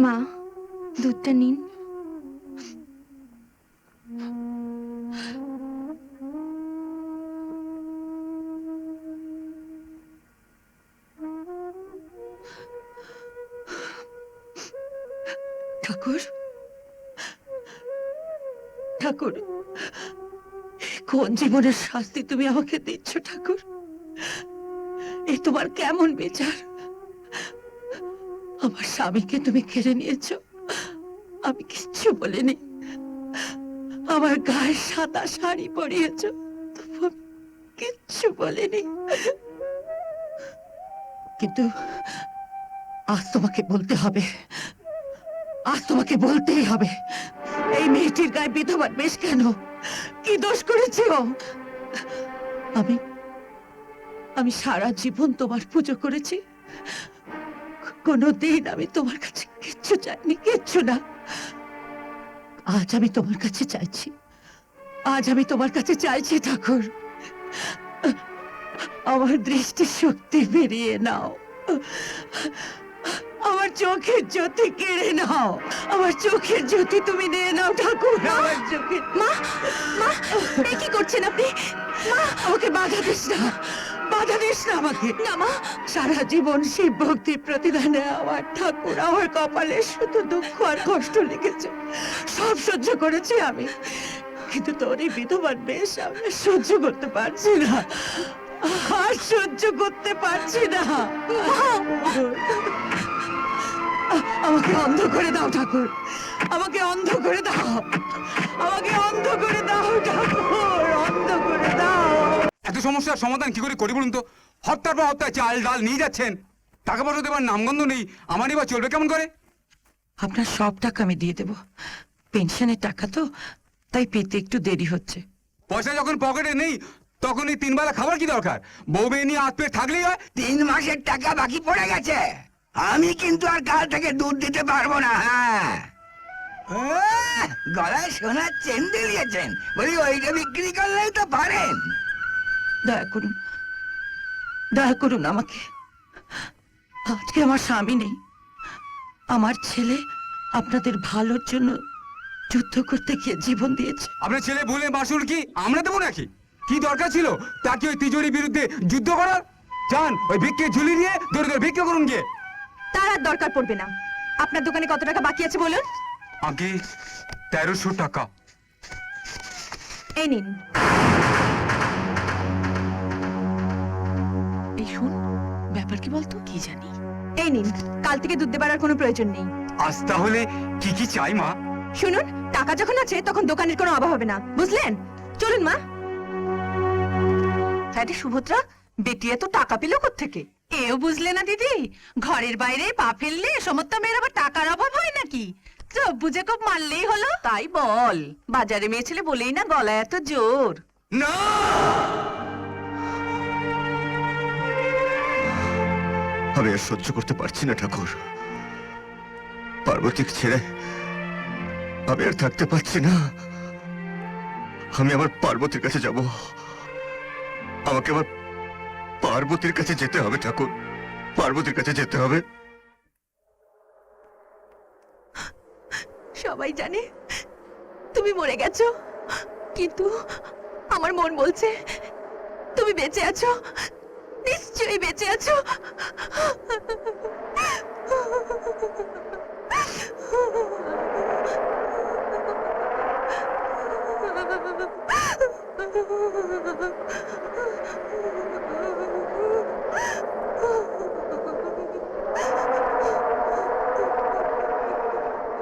মা, দুধটা নিন। ঠাকুর, ঠাকুর, কোন জীবনের শাস্তি তুমি আমাকে দিচ্ছ ঠাকুর? এ তোমার কেমন বিচার? আমার স্বামীকে তুমি কেড়ে নিয়েছ, আমি কিচ্ছু বলিনি। আমার গায়ে সাদা শাড়ি পরিয়েছ, তবু আমি কিচ্ছু বলিনি। কিন্তু আজ তোমাকে বলতে হবে, আজ তোমাকে বলতেই হবে, এই মেয়েটির গায়ে বিধবার বেশ কেন? কি দোষ করেছি ও? আমি আমি সারা জীবন তোমার পুজো করেছি, কোনোদিন আমি তোমার কাছে কিচ্ছু চাইনি, কিচ্ছু না। আজ আমি তোমার কাছে চাইছি, আজ আমি তোমার কাছে চাইছি ঠাকুর, আমার দৃষ্টি শক্তি ফিরিয়ে নাও, আমার চোখের জ্যোতি কেড়ে নাও, আমার চোখের জ্যোতি তুমি নিয়ে নাও ঠাকুর। আমার চোখের মা, মা, এ কি করছেন আপনি? মা, আমাকে বাধা দিস না, বাধা দিস না আমাকে। না মা। সারা জীবন শিব ভক্তি প্রতিদানে আমার ঠাকুর আমার কপালে শুধু দুঃখ আর কষ্ট লিখেছে, সব সহ্য করেছি আমি, কিন্তু তোর এই বিধবার বেশ আমি আর সহ্য করতে পারছি না, আর সহ্য করতে পারছি না। আমাকে অন্ধ করে দাও ঠাকুর, আমাকে অন্ধ করে দাও, আমাকে অন্ধ করে দাও ঠাকুর, অন্ধ করে দাও। এত সমস্যার সমাধান কি করে করি বলুন তো? হত্যার পর হত্যা, চাল ডাল নিয়ে যাচ্ছেন, টাকা পয়সা দেবার নামগন্ধ নেই, আমারই বা চলবে কেমন করে? আপনার সব টাকা আমি দিয়ে দেব, পেনশনের টাকা তো, তাই পেতে একটু দেরি হচ্ছে। পয়সা যখন পকেটে নেই তখন এই 3 বেলা খাবার কি দরকার? বউ মেয়ে নিয়ে হাত পেয়ে থাকলেই হয়। 3 মাসের টাকা বাকি পড়ে গেছে, আমি কিন্তু আর কাল থেকে দুধ দিতে পারবো না। হ্যাঁ, গলায় সোনার চেন দিয়েছেন, বলি ওইটা বিক্রি করলেই তো পারেন। দয়া করুন, দয়া করুন আমাকে। আজকে আমার স্বামী নেই, আমার ছেলে আপনাদের ভালোর জন্য যুদ্ধ করতে গিয়ে জীবন দিয়েছে। আপনার ছেলে বলে মাসুল কি আমরা দেবো নাকি? কি দরকার ছিল তাকে ওই তিজোরির বিরুদ্ধে যুদ্ধ করার? যান ওই ভিক্ষে ঝুলি নিয়ে দরিদ্র ভিক্ষা করুন গিয়ে। তার আর দরকার পড়বে না। আপনার দোকানে কত টাকা বাকি আছে বলুন? আগে 1300 টাকা। এই নিন। এই শুন, ব্যাপার কি বলতো? কি জানি। এই নিন, কাল থেকে দুধ দেবার আর কোনো প্রয়োজন নেই। আজ তাহলে কি কি চাই মা? শুনুন, টাকা যখন আছে তখন দোকানের কোনো অভাব হবে না, বুঝলেন? চলুন মা। হ্যাঁ রে সুভদ্রা, বেটি এত টাকা পেল কোত্থেকে? এও বুঝলে না দিদি, ঘরের বাইরে পা ফেললে সমস্ত মেয়ের আবার টাকার অভাব হয় নাকি? চোখ বুঝে খুব মারলেই হলো। তাই বল, বাজারে মেয়ে ছেলে বলেই না গলায় এত জোর। না, আমি আর সহ্য করতে পারছি না ঠাকুর, পার্বতীকে ছেড়ে আমি আর থাকতে পারছি না। আমি আমার পার্বতীর কাছে যাব, আমাকে আমার পার্বতীর কাছে যেতে হবে ঠাকুর, পার্বতীর কাছে যেতে হবে। সবাই জানে তুমি মরে গেছো, কিন্তু আমার মন বলছে তুমি বেঁচে আছো, নিশ্চয়ই বেঁচে আছো।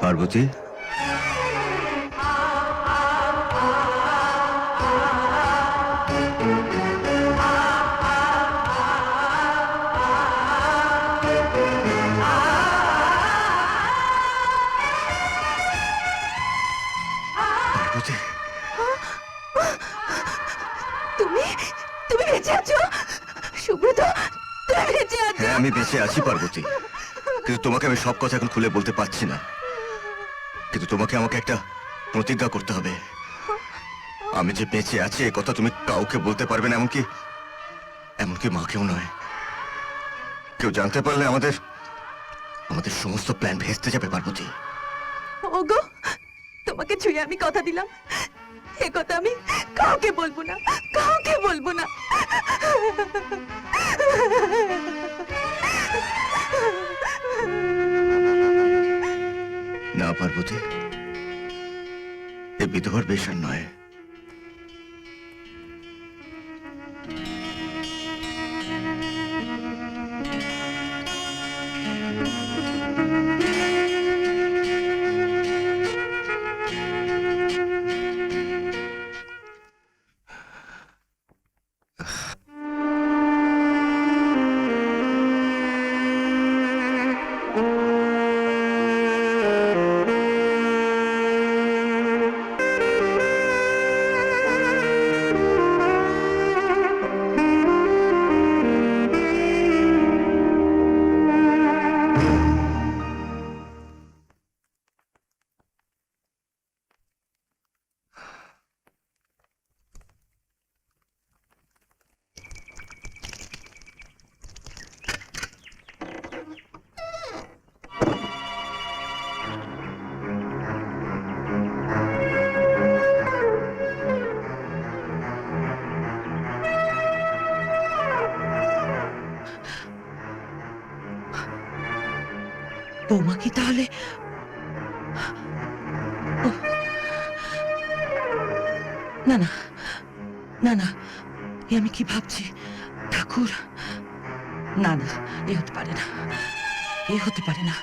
পার্বতী, পার্বতী, তুমি তুমি বেঁচে আছো সুব্রত, তুমি বেঁচে আছো। হ্যাঁ আমি বেঁচে আছি পার্বতী, কিন্তু তোমাকে আমি সব কথা এখন খুলে বলতে পারছি না। কিন্তু তোমাকে আমাকে একটা প্রতিজ্ঞা করতে হবে, আমি যে বেঁচে আছি এ কথা তুমি কাউকে বলতে পারবে না, এমনকি এমনকি মাকেও নয়। কেউ জানতে পারলে আমাদের সমস্ত প্ল্যান ভেস্তে যাবে পার্বতী। ওগো, তোমাকে ছুঁয়ে আমি কথা দিলাম, এ কথা আমি কাউকে বলবো না, কাউকে বলবো না। না পার্বতী, এ বিধবার বেশ আর নয়। বৌমা কি তাহলে? না না না না, এ আমি কি ভাবছি? ঠাকুর, না না, এ হতে পারে না, এ হতে পারে না।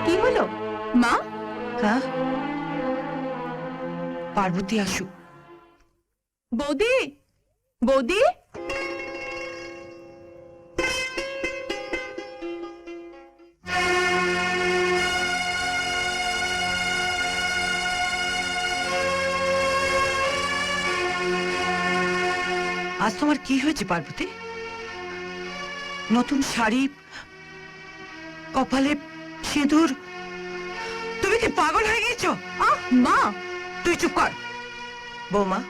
কি হলো মা? হ্যাঁ, পার্বতী আসুক। বৌদি, বৌদি, আজ তোমার কি হয়েছে পার্বতী? নতুন শাড়ি, কপালে সিঁদুর, তুমি কি পাগল হয়ে গেছো? মা, তুই চুপ কর। বৌমা,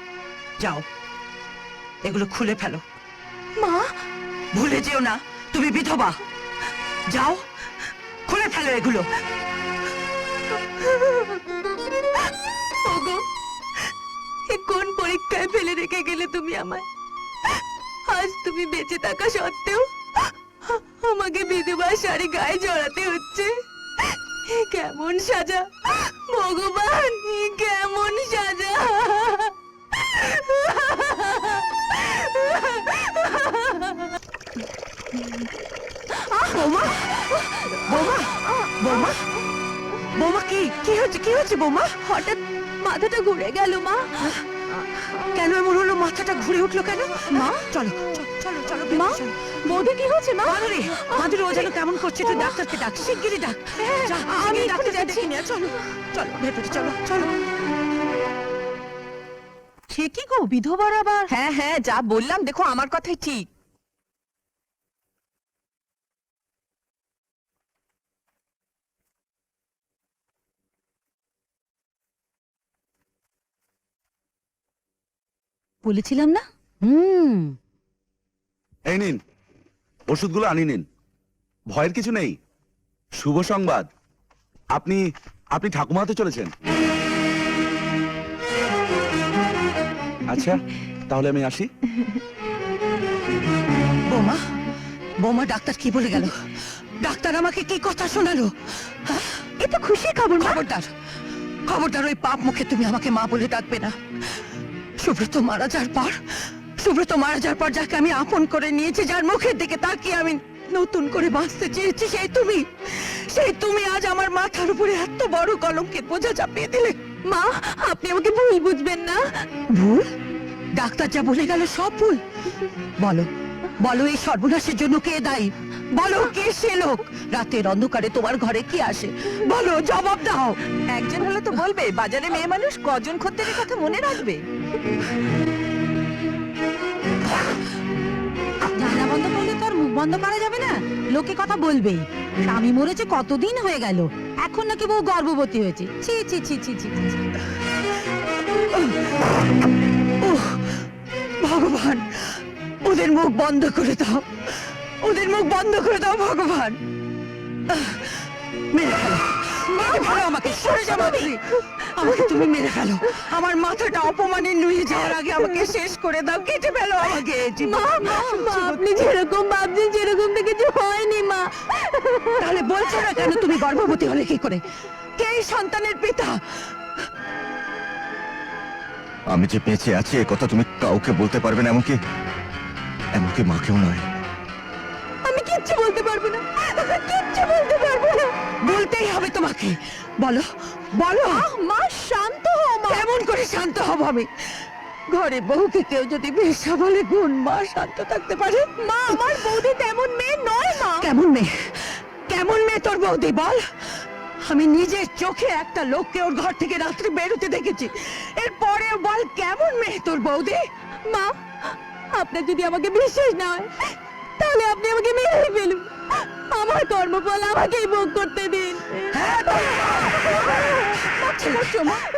যাও, এগুলো খুলে ফেলো। মা, ভুলে যেও না তুমি বিধবা। যাও, খুলে ফেলো এগুলো। ওগো, এ কোন পরীক্ষায় ফেলে রেখে গেলে তুমি আমায়? আজ তুমি বেঁচে থাকা সত্ত্বেও আমাকে বিধবা শাড়ি গায়ে জড়াতে হচ্ছে। এ কেমন সাজা ভগবান, এ কেমন সাজা! বৌমা, বৌমা, বৌমা, বৌমা, কি কি হচ্ছে, কি হচ্ছে বৌমা? হঠাৎ মাথাটা ঘুরে গেল মা। কেন এমন হলো? মাথাটা ঘুরে উঠলো কেন? মা, চলো চলো চলো মা, চলো। বৌদি কি হচ্ছে মা? মাধুরী, মাধুরী, ও যেন কেমন করছে, তুই ডাক্তারকে ডাক, শিগগিরই ডাক। যা, আমি শিগগিরই এক্ষুনি ডাক্তারকে যাচ্ছি। ডেকে নিয়ে আয়, চলো চলো ভেতরে, চলো চলো। সে কি গো, বিধবার আবার? হ্যাঁ হ্যাঁ, যা বললাম দেখো আমার কথাই ঠিক। বলেছিলাম না? এই নিন, ওষুধগুলো আনিয়ে নিন। ভয়ের কিছু নেই। শুভ সংবাদ, আপনি আপনি ঠাকুমা হতে চলেছেন। আচ্ছা, তাহলে আমি আসি। বৌমা, বৌমা, ডাক্তার কি বলে গেল? ডাক্তার আমাকে কি কথা শোনালো? হ্যাঁ? এ তো খুশি খবর মা। খবরদার, খবরদার, ওই পাপ মুখে তুমি আমাকে মা বলে ডাকবে না। সুব্রত মারা যাওয়ার পর, সুব্রত মারা যাওয়ার পর যাকে আমি আপন করে নিয়েছি, যার মুখের দিকে তাকিয়ে আমি নতুন করে বাঁচতে চেয়েছি, সেই তুমি আজ আমার মা মাথার উপরে এত বড় কলঙ্কের বোঝা চাপিয়ে দিলে। মা, আপনি আমাকে ভুল বুঝবেন না। ভুল? ডাক্তার যা বলে গেল সব ভুল? বলো, বলো এই সর্বনাশের জন্য কে দায়ী? বলো কে সে লোক? রাতের অন্ধকারে তোমার ঘরে কি আসে? বলো, জবাব দাও। একজন হলে তো বলবে, বাজারে মেয়ে মানুষ কজন খদ্দেরের কথা মনে রাখবে। জানলা বন্ধ করলে তো আর মুখ বন্ধ করা যাবে না, লোকে কথা বলবেই। স্বামী মরেছে কতদিন হয়ে গেল, এখন নাকি বউ গর্ভবতী হয়েছে। ছি ছি ছি ছি ছি ছি। উহ, ভগবান, ওদের মুখ বন্ধ করে দাও, ওদের মুখ বন্ধ করে দাও ভগবান। মেরে ফেলো, মেরে ফেলো আমাকে, সরে যাও বলছি। আমাকে তুমি মেরে ফেলো, আমার মাথাটা অপমানে নুয়ে যাওয়ার আগে আমাকে শেষ করে দাও, কেটে ফেলো আমাকে। মা, মা, আপনি যেরকম ভাবছেন সেরকম তো কিছু হয়নি মা। তাহলে বলছো না কেন তুমি গর্ভবতী হলে কি করে? কে এই সন্তানের পিতা? আমি যে বেঁচে আছি এ কথা তুমি কাউকে বলতে পারবে না, এমনকি এমনকি মাকেও নয়। আমি কিচ্ছু বলতে পারবো না, কিচ্ছু বলতে পারবো না। বলতেই হবে তোমাকে। বলো, বলো। মা, শান্ত হও মা। কেমন করে শান্ত হব আমি? ঘরে বহুকে কেউ যদি বেশ্যা বলে গুণ, মা শান্ত থাকতে পারে? মা, আমার বৌদি তেমন মেয়ে নয় মা। কেমন মেয়ে? কেমন মেয়ে তোর বৌদি বল? আমি নিজের চোখে একটা লোককে ওর ঘর থেকে রাত্রে বেরোতে দেখেছি, এরপরেও বল কেমন মেয়ে তোর বৌদি? মা, আপনার যদি আমাকে বিশ্বাস না হয় তাহলে আপনি আমাকে মেরে ফেলুন, আমার কর্মফল আমাকেই ভোগ করতে দিন। হ্যাঁ,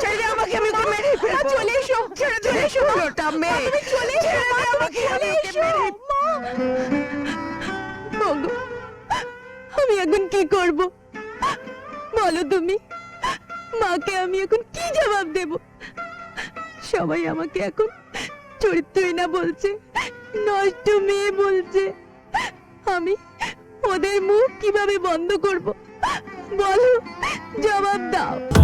ছেড়ে আমাকে, আমি ওকে মেরে ফেলবো। চলে এসো, ছেড়ে চলে এসো, ওটা মেয়ে। তুমি চলে এসো, ছেড়ে দে মা, আমাকে, চলে আমি ওকে এসো, মেরে- মা। ওগো, আমি এখন কি করব বলো তুমি? মাকে আমি এখন কি জবাব দেব? সবাই আমাকে এখন চরিত্রহীনা বলছে, নষ্ট মেয়ে বলছে। আমি ওদের মুখ কিভাবে বন্ধ করব বলো, জবাব দাও।